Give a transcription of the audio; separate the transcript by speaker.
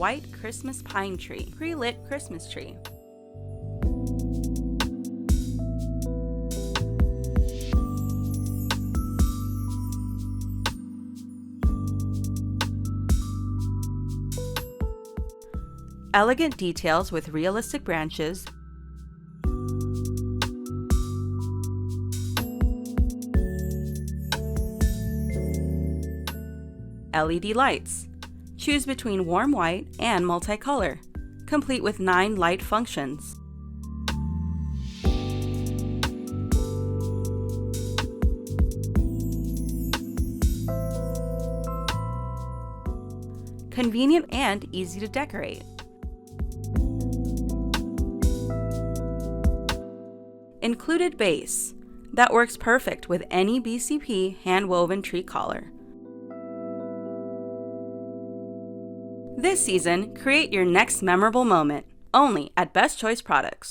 Speaker 1: white Christmas pine tree, pre-lit Christmas tree. Elegant details with realistic branches, LED lights. Choose between warm white and multicolor, complete with 9 light functions. Convenient and easy to decorate. Included base that works perfect with any BCP hand-woven tree collar. This season, create your next memorable moment, only at Best Choice Products.